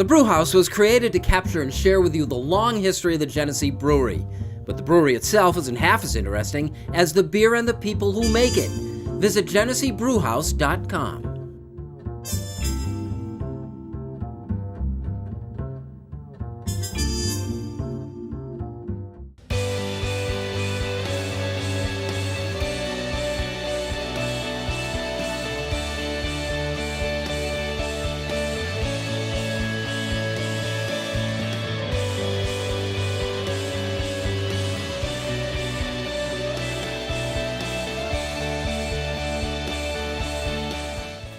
The Brewhouse was created to capture and share with you the long history of the Genesee Brewery. But the brewery itself isn't half as interesting as the beer and the people who make it. Visit GeneseeBrewhouse.com.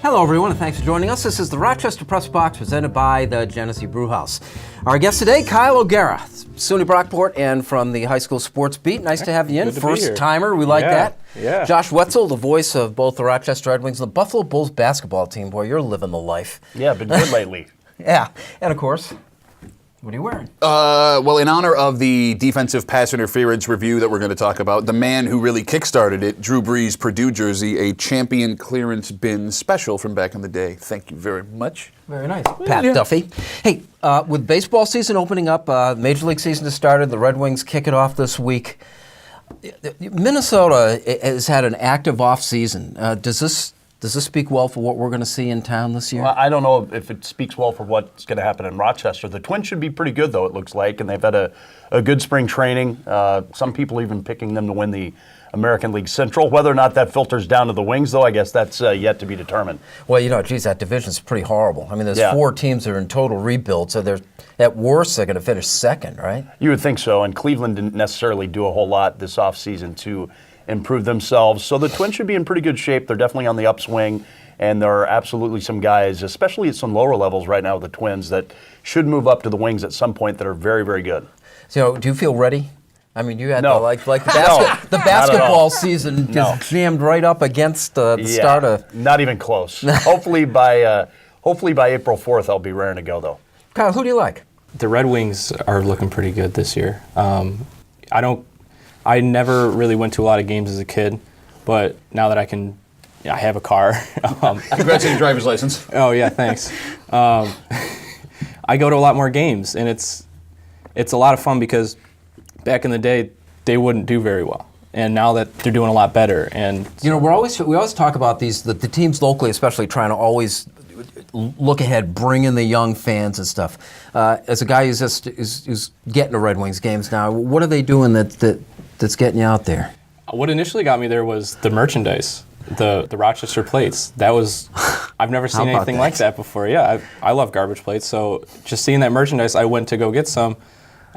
Hello, everyone, and thanks for joining us. This is the Rochester Press Box presented by the Genesee Brewhouse. Our guest today, Kyle O'Gara, SUNY Brockport, and from the high school sports beat. Nice to have you in. First timer, we like that. Yeah. Josh Whetzel, the voice of both the Rochester Red Wings and the Buffalo Bulls basketball team. Boy, you're living the life. Yeah, been good lately. Yeah, and of course, what are you wearing? Well, in honor of the defensive pass interference review that we're going to talk about, the man who really kickstarted it, Drew Brees' Purdue jersey, a champion clearance bin special from back in the day. Thank you very much. Very nice. Pat Duffy. Hey, with baseball season opening up, Major League season has started, the Red Wings kick it off this week. Minnesota has had an active off season. Does this speak well for what we're going to see in town this year? Well, I don't know if it speaks well for what's going to happen in Rochester. The Twins should be pretty good, though, it looks like, and they've had a good spring training. Some people even picking them to win the American League Central. Whether or not that filters down to the Wings, though, I guess that's yet to be determined. Well, that division's pretty horrible. I mean, there's 4 teams that are in total rebuild, so at worst they're going to finish second, right? You would think so, and Cleveland didn't necessarily do a whole lot this offseason to improve themselves. So the Twins should be in pretty good shape. They're definitely on the upswing, and there are absolutely some guys, especially at some lower levels right now with the Twins, that should move up to the Wings at some point that are very, very good. So do you feel ready? I mean, you had no. the basketball season just jammed right up against the start of... Not even close. Hopefully by April 4th, I'll be raring to go, though. Kyle, who do you like? The Red Wings are looking pretty good this year. I never really went to a lot of games as a kid, but now that I have a car. Congrats on your driver's license. Oh, yeah, thanks. I go to a lot more games, and it's a lot of fun because back in the day, they wouldn't do very well. And now that they're doing a lot better. And we always talk about the teams locally, especially trying to always look ahead, bring in the young fans and stuff. As a guy who's getting to Red Wings games now, what are they doing that's getting you out there? What initially got me there was the merchandise, the Rochester plates. That was, I've never seen anything like that before. Yeah, I love garbage plates, so just seeing that merchandise, I went to go get some.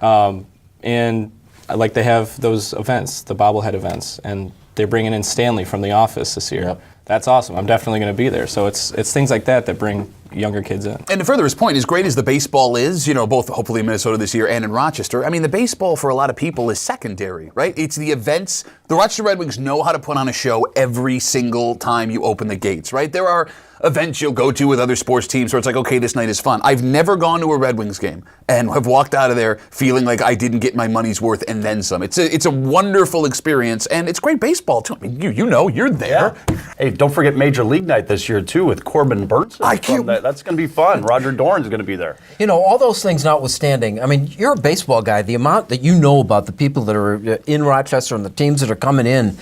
And they have those events, the bobblehead events, and they're bringing in Stanley from The Office this year. Yep. That's awesome. I'm definitely going to be there. So it's things like that bring younger kids in. And to further his point, as great as the baseball is, both hopefully in Minnesota this year and in Rochester, I mean, the baseball for a lot of people is secondary, right? It's the events. The Rochester Red Wings know how to put on a show every single time you open the gates, right? There are events you'll go to with other sports teams where it's like, okay, this night is fun. I've never gone to a Red Wings game and have walked out of there feeling like I didn't get my money's worth and then some. It's a wonderful experience, and it's great baseball, too. I mean, you're there. Yeah. Hey, don't forget Major League Night this year, too, with Corbin Burns. That's going to be fun. Roger Dorn's going to be there. All those things notwithstanding, I mean, you're a baseball guy. The amount that you know about the people that are in Rochester and the teams that are coming in,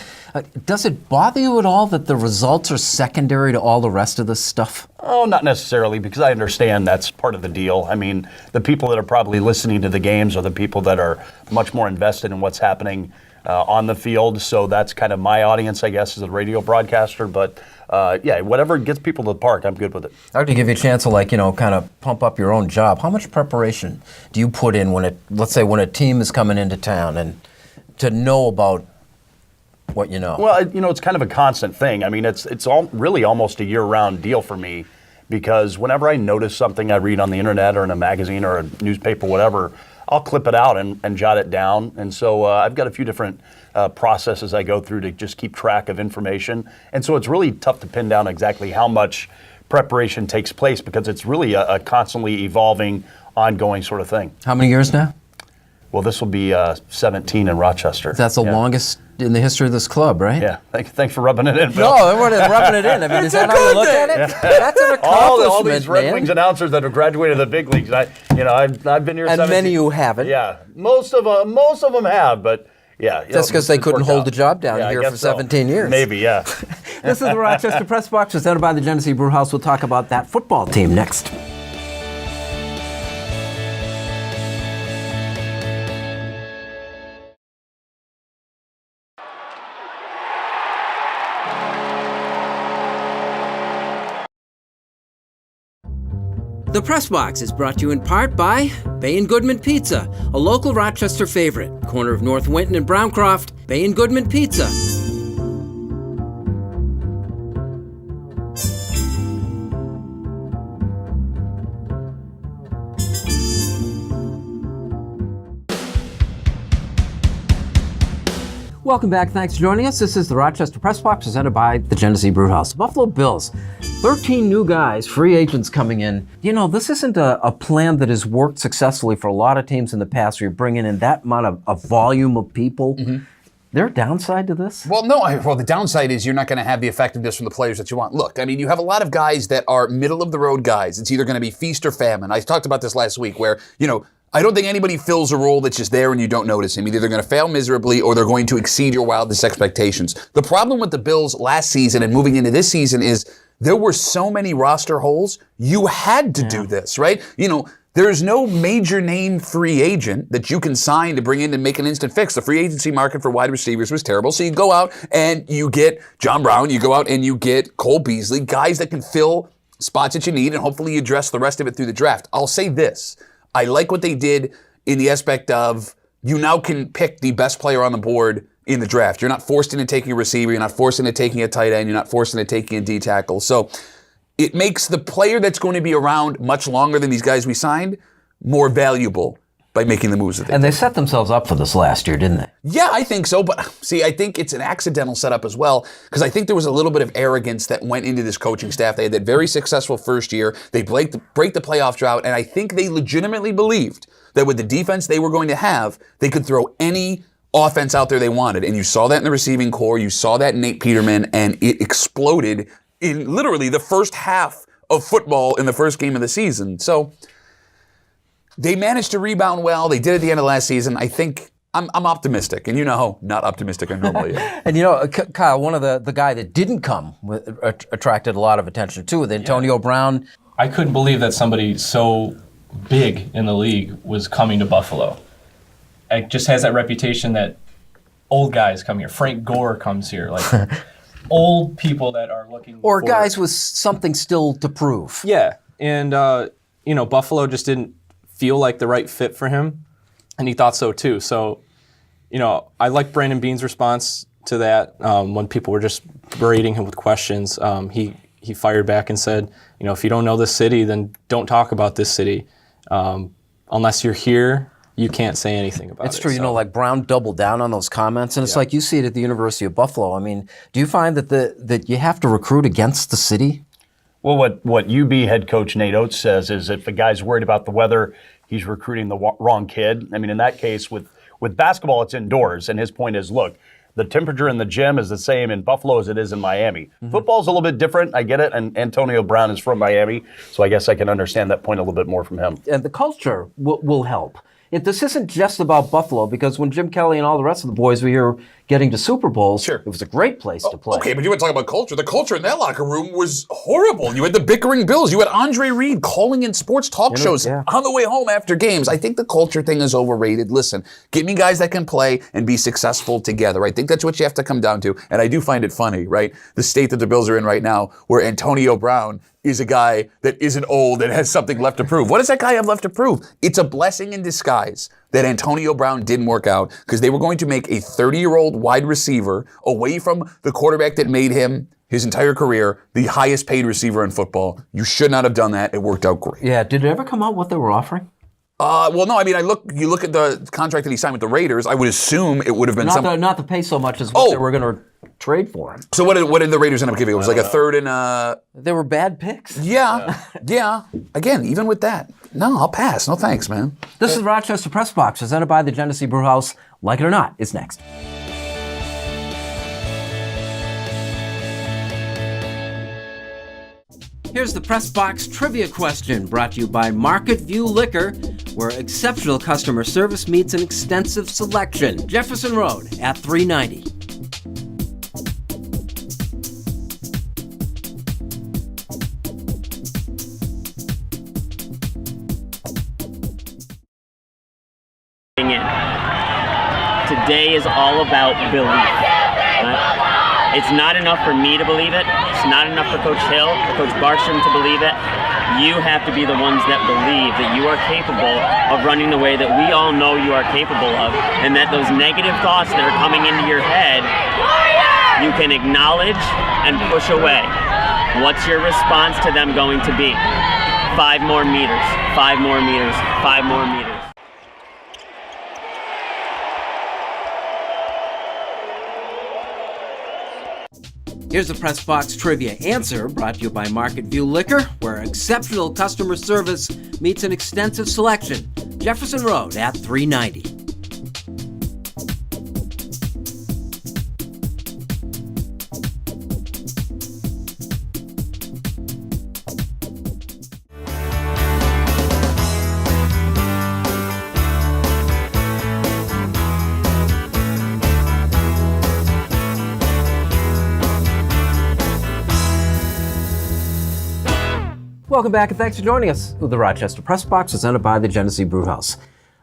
does it bother you at all that the results are secondary to all the rest of this stuff? Oh, not necessarily, because I understand that's part of the deal. I mean, the people that are probably listening to the games are the people that are much more invested in what's happening on the field. So that's kind of my audience, I guess, as a radio broadcaster. But whatever gets people to the park, I'm good with it. I'd like to give you a chance to kind of pump up your own job. How much preparation do you put in when a team is coming into town and to know about what you know? Well, it's kind of a constant thing. I mean, it's all really almost a year-round deal for me, because whenever I notice something I read on the internet or in a magazine or a newspaper, whatever, I'll clip it out and jot it down. And so I've got a few different processes I go through to just keep track of information. And so it's really tough to pin down exactly how much preparation takes place, because it's really a constantly evolving, ongoing sort of thing. How many years now? Well, this will be 17 in Rochester. That's the longest in the history of this club, right? Yeah. Thanks for rubbing it in, Bill. No, everyone is rubbing it in. I mean, is that how you look at it? That's an accomplishment, all these Red man. Wings announcers that have graduated to the big leagues. I've been here. And 17. many who haven't. Yeah, most of them have, but yeah. That's because they couldn't hold the job down I here guess for so. 17 years. Maybe, yeah. This is the Rochester Press Box, presented by the Genesee Brewhouse. We'll talk about that football team next. The Press Box is brought to you in part by Bay & Goodman Pizza, a local Rochester favorite. Corner of North Winton and Browncroft, Bay & Goodman Pizza. Welcome back. Thanks for joining us. This is the Rochester Press Box, presented by the Genesee Brewhouse. The Buffalo Bills, 13 new guys, free agents coming in. You know, this isn't a plan that has worked successfully for a lot of teams in the past, where you're bringing in that amount of volume of people. Mm-hmm. There a downside to this? Well, no. Well, the downside is you're not going to have the effectiveness from the players that you want. Look, I mean, you have a lot of guys that are middle-of-the-road guys. It's either going to be feast or famine. I talked about this last week where, I don't think anybody fills a role that's just there and you don't notice him. Either they're going to fail miserably or they're going to exceed your wildest expectations. The problem with the Bills last season and moving into this season is there were so many roster holes. You had to do this, right? There's no major name free agent that you can sign to bring in and make an instant fix. The free agency market for wide receivers was terrible. So you go out and you get John Brown, you go out and you get Cole Beasley, guys that can fill spots that you need, and hopefully you address the rest of it through the draft. I'll say this. I like what they did in the aspect of you now can pick the best player on the board in the draft. You're not forced into taking a receiver. You're not forced into taking a tight end. You're not forced into taking a D tackle. So it makes the player that's going to be around much longer than these guys we signed more valuable by making the moves that they And did. they set themselves up for this last year, didn't they? Yeah, I think so. But see, I think it's an accidental setup as well, because I think there was a little bit of arrogance that went into this coaching staff. They had that very successful first year. They break the playoff drought, and I think they legitimately believed that with the defense they were going to have, they could throw any offense out there they wanted. And you saw that in the receiving core. You saw that in Nate Peterman, and it exploded in literally the first half of football in the first game of the season. So they managed to rebound well. They did at the end of last season. I think I'm optimistic, and you know how not optimistic I normally am. And Kyle, one of the guy that didn't come attracted a lot of attention too, with Antonio Brown. I couldn't believe that somebody so big in the league was coming to Buffalo. It just has that reputation that old guys come here. Frank Gore comes here, like old people that are looking Or for, guys with something still to prove. Yeah, and Buffalo just didn't feel like the right fit for him, and he thought so too. So, I like Brandon Beane's response to that when people were just berating him with questions. He fired back and said, if you don't know this city, then don't talk about this city. Unless you're here, you can't say anything about it. It's true. Like Brown doubled down on those comments, and it's like you see it at the University of Buffalo. I mean, do you find that you have to recruit against the city? Well, what UB head coach Nate Oates says is if a guy's worried about the weather, he's recruiting the wrong kid. I mean, in that case, with basketball, it's indoors, and his point is, look, the temperature in the gym is the same in Buffalo as it is in Miami. Mm-hmm. Football's a little bit different. I get it, and Antonio Brown is from Miami, so I guess I can understand that point a little bit more from him. And the culture will help. This isn't just about Buffalo, because when Jim Kelly and all the rest of the boys were here getting to Super Bowls, Sure. It was a great place to play. Okay, but you want to talk about culture. The culture in that locker room was horrible. You had the bickering Bills. You had Andre Reed calling in sports talk shows on the way home after games. I think the culture thing is overrated. Listen, give me guys that can play and be successful together. I think that's what you have to come down to. And I do find it funny, right? The state that the Bills are in right now, where Antonio Brown is a guy that isn't old and has something left to prove. What does that guy have left to prove? It's a blessing in disguise that Antonio Brown didn't work out, because they were going to make a 30-year-old wide receiver away from the quarterback that made him his entire career the highest paid receiver in football. You should not have done that. It worked out great. Yeah, did it ever come out what they were offering? Well, no, I mean, you look at the contract that he signed with the Raiders, I would assume it would have been Not to pay so much as what they were going to trade for him. So what did the Raiders end up giving? It was like a third and They were bad picks. Yeah. Again, even with that, No, I'll pass. No thanks, man. This is the Rochester Press Box, presented by the Genesee Brewhouse. Like it or not, is next. Here's the Press Box trivia question, brought to you by Market View Liquor, where exceptional customer service meets an extensive selection. Jefferson Road at 390. Today is all about belief. It's not enough for me to believe it. It's not enough for Coach Hill or Coach Barkstrom to believe it. You have to be the ones that believe that you are capable of running the way that we all know you are capable of, and that those negative thoughts that are coming into your head, you can acknowledge and push away. What's your response to them going to be? 5 more meters, 5 more meters, 5 more meters. Here's the Press Box trivia answer, brought to you by Market View Liquor, where exceptional customer service meets an extensive selection. Jefferson Road at 390. Welcome back, and thanks for joining us with the Rochester Press Box, presented by the Genesee Brewhouse.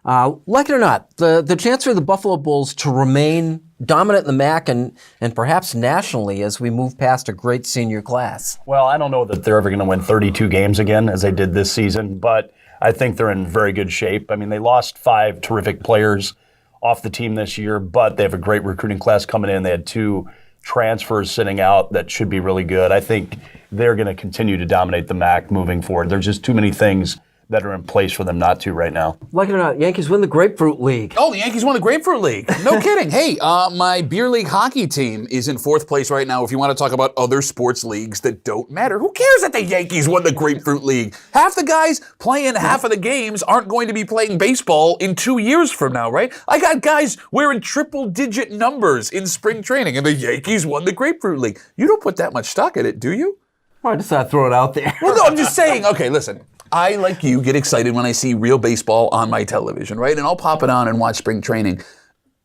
Like it or not, the chance for the Buffalo Bulls to remain dominant in the MAC and perhaps nationally as we move past a great senior class. Well, I don't know that they're ever going to win 32 games again as they did this season, but I think they're in very good shape. I mean, they lost 5 terrific players off the team this year, but they have a great recruiting class coming in. They had 2 transfers sitting out that should be really good. I think they're going to continue to dominate the MAC moving forward. There's just too many things that are in place for them not to right now. Like it or not, Yankees win the Grapefruit League. Oh, the Yankees won the Grapefruit League. No kidding. Hey, my beer league hockey team is in 4th place right now. If you want to talk about other sports leagues that don't matter, who cares that the Yankees won the Grapefruit League? Half the guys playing half of the games aren't going to be playing baseball in 2 years from now, right? I got guys wearing triple-digit numbers in spring training, and the Yankees won the Grapefruit League. You don't put that much stock in it, do you? I just thought I'd throw it out there. Well, no, I'm just saying. Okay, listen. I, like you, get excited when I see real baseball on my television, right? And I'll pop it on and watch spring training.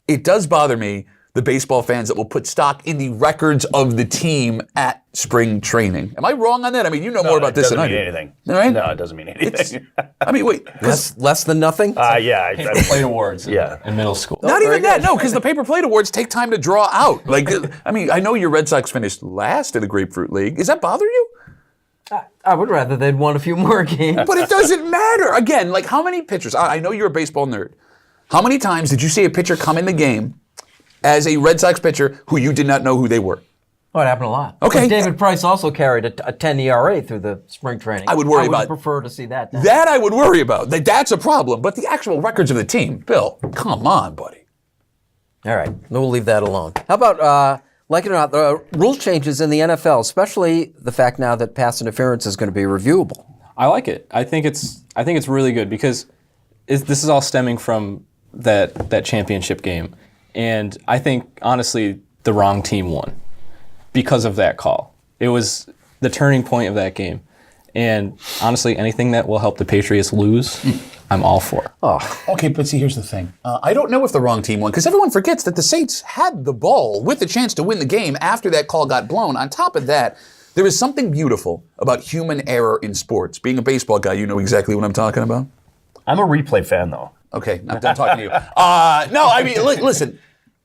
It does bother me, the baseball fans that will put stock in the records of the team at spring training. Am I wrong on that? I mean, you know more about this than I do. It doesn't mean anything. All right? No, it doesn't mean anything. I mean, wait. Less than nothing? Yeah. Paper plate awards in middle school. Not even that, no, because the paper plate awards take time to draw out. Like, I mean, I know your Red Sox finished last in the Grapefruit League. Does that bother you? I would rather they'd won a few more games. But it doesn't matter. Again, like how many pitchers, I know you're a baseball nerd. How many times did you see a pitcher come in the game as a Red Sox pitcher who you did not know who they were? Oh, it happened a lot. Okay. But David Price also carried a 10 ERA through the spring training. I would worry about. I would prefer to see that. That I would worry about. That's a problem. But the actual records of the team, Bill, come on, buddy. All right, we'll leave that alone. How about, like it or not, the rule changes in the NFL, especially the fact now that pass interference is going to be reviewable. I like it. I think it's really good because this is all stemming from that championship game, and I think honestly the wrong team won because of that call. It was the turning point of that game, and honestly, anything that will help the Patriots lose, I'm all for. Okay, but see, here's the thing. I don't know if the wrong team won, because everyone forgets that the Saints had the ball with the chance to win the game after that call got blown. On top of that, there is something beautiful about human error in sports. Being a baseball guy, you know exactly what I'm talking about. I'm a replay fan, though. Okay, I'm done talking to you. No, I mean, listen.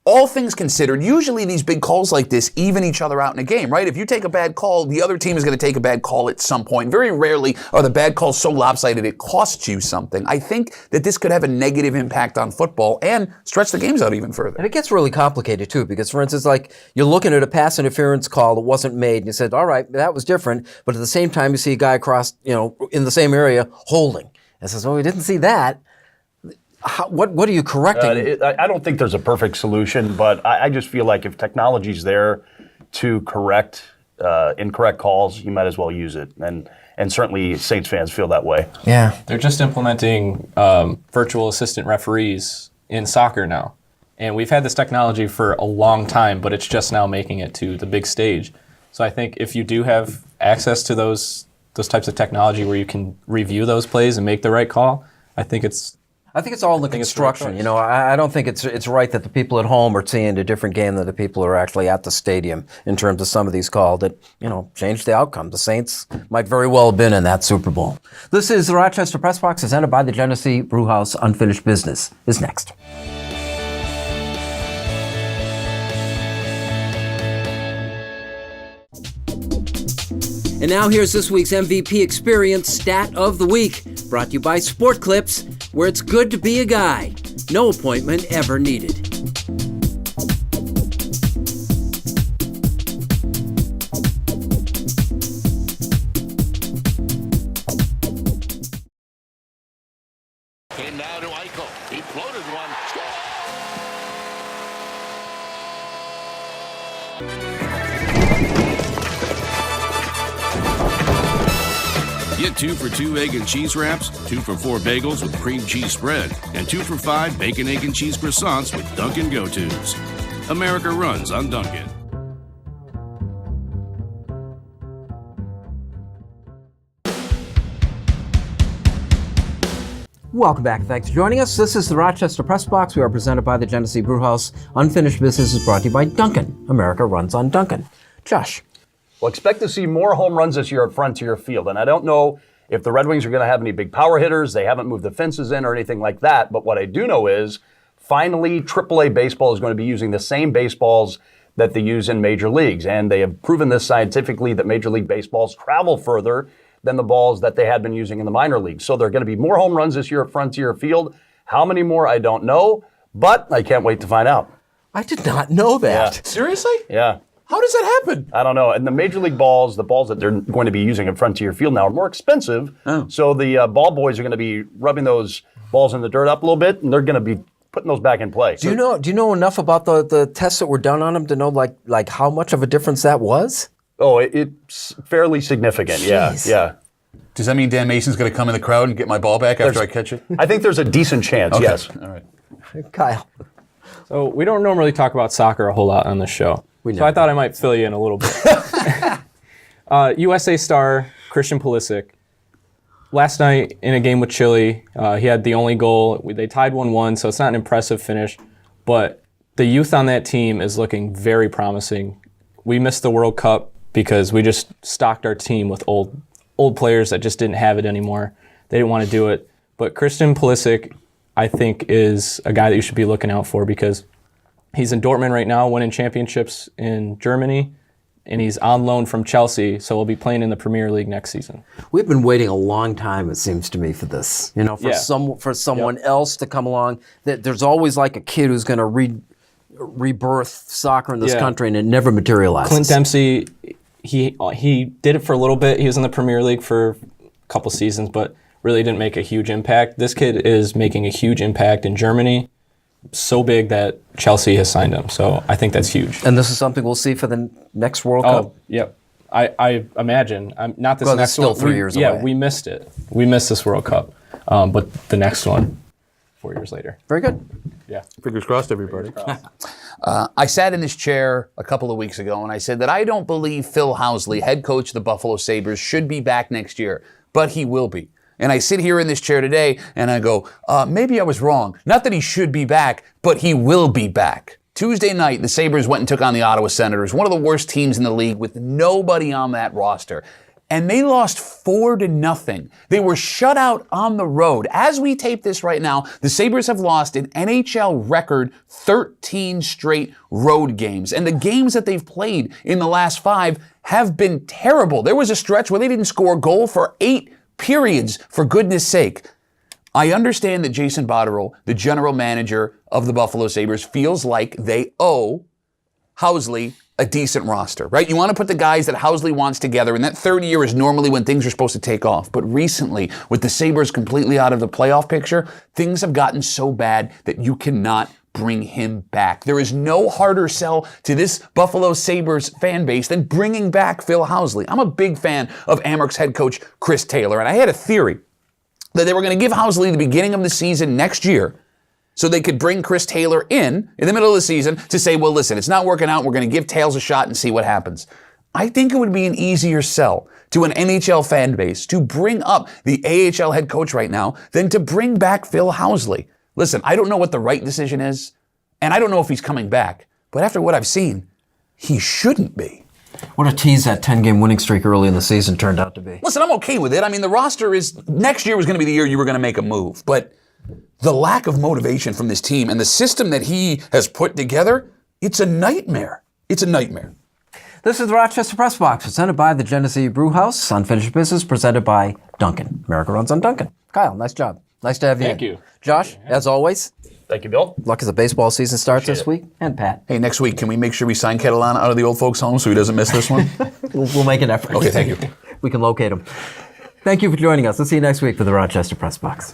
All things considered, usually these big calls like this even each other out in a game, right? If you take a bad call, the other team is going to take a bad call at some point. Very rarely are the bad calls so lopsided it costs you something. I think that this could have a negative impact on football and stretch the games out even further. And it gets really complicated, too, because, for instance, like, you're looking at a pass interference call that wasn't made, and you said, all right, that was different, but at the same time, you see a guy across, in the same area holding. And says, well, we didn't see that. What are you correcting? I don't think there's a perfect solution, but I just feel like if technology's there to correct incorrect calls, you might as well use it. And and certainly Saints fans feel that way. Yeah. They're just implementing virtual assistant referees in soccer now. And we've had this technology for a long time, but it's just now making it to the big stage. So I think if you do have access to those types of technology where you can review those plays and make the right call, I think it's all in the construction. You know, I don't think it's right that the people at home are seeing a different game than the people who are actually at the stadium in terms of some of these calls that, you know, change the outcome. The Saints might very well have been in that Super Bowl. This is the Rochester Press Box, presented by the Genesee Brewhouse. Unfinished Business is next. And now here's this week's MVP Experience Stat of the Week, brought to you by Sport Clips, where it's good to be a guy. No appointment ever needed. Came now to Eichel. He floated one. Get 2 for 2 egg and cheese wraps, 2 for 4 bagels with cream cheese spread, and 2 for 5 bacon, egg, and cheese croissants with Dunkin' Go-Tos. America runs on Dunkin'. Welcome back. Thanks for joining us. This is the Rochester Press Box. We are presented by the Genesee Brewhouse. Unfinished Business is brought to you by Dunkin'. America runs on Dunkin'. Josh. Well, expect to see more home runs this year at Frontier Field. And I don't know if the Red Wings are going to have any big power hitters. They haven't moved the fences in or anything like that. But what I do know is finally AAA baseball is going to be using the same baseballs that they use in major leagues. And they have proven this scientifically that Major League Baseballs travel further than the balls that they had been using in the minor leagues. So there are going to be more home runs this year at Frontier Field. How many more, I don't know. But I can't wait to find out. I did not know that. Yeah. Seriously? Yeah. How does that happen? I don't know. And the Major League balls, the balls that they're going to be using at Frontier Field now are more expensive. Oh. So the ball boys are going to be rubbing those balls in the dirt up a little bit, and they're going to be putting those back in play. Do you know enough about the tests that were done on them to know like how much of a difference that was? Oh, it's fairly significant. Jeez. Yeah. Does that mean Dan Mason's going to come in the crowd and get my ball back after I catch it? I think there's a decent chance, Okay. yes. All right. Kyle. So we don't normally talk about soccer a whole lot on this show. So I thought I might fill you in a little bit. USA star Christian Pulisic. Last night in a game with Chile, he had the only goal. They tied 1-1, so it's not an impressive finish. But the youth on that team is looking very promising. We missed the World Cup because we just stocked our team with old players that just didn't have it anymore. They didn't want to do it. But Christian Pulisic, I think, is a guy that you should be looking out for because he's in Dortmund right now, winning championships in Germany, and he's on loan from Chelsea, so he'll be playing in the Premier League next season. We've been waiting a long time, it seems to me, for this. You know, for someone else to come along. That there's always like a kid who's going to rebirth soccer in this country, and it never materializes. Clint Dempsey, he did it for a little bit. He was in the Premier League for a couple seasons, but really didn't make a huge impact. This kid is making a huge impact in Germany. So big that Chelsea has signed him. So I think that's huge. And this is something we'll see for the next World Cup. Yep. I imagine. Not this Well, next it's still one. 3 years away. Yeah, we missed it. We missed this World Cup. But the next one, 4 years later. Very good. Yeah. Fingers crossed, everybody. I sat in this chair a couple of weeks ago, and I said that I don't believe Phil Housley, head coach of the Buffalo Sabres, should be back next year, but he will be. And I sit here in this chair today, and I go, maybe I was wrong. Not that he should be back, but he will be back. Tuesday night, the Sabres went and took on the Ottawa Senators, one of the worst teams in the league with nobody on that roster. And they lost 4-0. They were shut out on the road. As we tape this right now, the Sabres have lost an NHL record 13 straight road games. And the games that they've played in the last 5 have been terrible. There was a stretch where they didn't score a goal for 8 periods, for goodness sake. I understand that Jason Botterill, the general manager of the Buffalo Sabres, feels like they owe Housley a decent roster, right? You want to put the guys that Housley wants together, and that third year is normally when things are supposed to take off. But recently, with the Sabres completely out of the playoff picture, things have gotten so bad that you cannot bring him back. There is no harder sell to this Buffalo Sabres fan base than bringing back Phil Housley. I'm a big fan of Amerks head coach Chris Taylor, and I had a theory that they were going to give Housley the beginning of the season next year so they could bring Chris Taylor in the middle of the season to say, well, listen, it's not working out. We're going to give Tails a shot and see what happens. I think it would be an easier sell to an NHL fan base to bring up the AHL head coach right now than to bring back Phil Housley. Listen, I don't know what the right decision is, and I don't know if he's coming back, but after what I've seen, he shouldn't be. What a tease that 10-game winning streak early in the season turned out to be. Listen, I'm okay with it. I mean, the roster is, next year was going to be the year you were going to make a move, but the lack of motivation from this team and the system that he has put together, it's a nightmare. It's a nightmare. This is the Rochester Press Box, presented by the Genesee Brew House. Unfinished Business, presented by Duncan. America runs on Duncan. Kyle, nice job. Nice to have you. Thank you. Josh, as always, Thank you, Bill. luck as the baseball season starts Appreciate this it. week. And Pat. Hey, next week, can we make sure we sign Catalana out of the old folks' home so he doesn't miss this one? We'll make an effort. Okay, thank you. We can locate him. Thank you for joining us. We'll see you next week for the Rochester Press Box.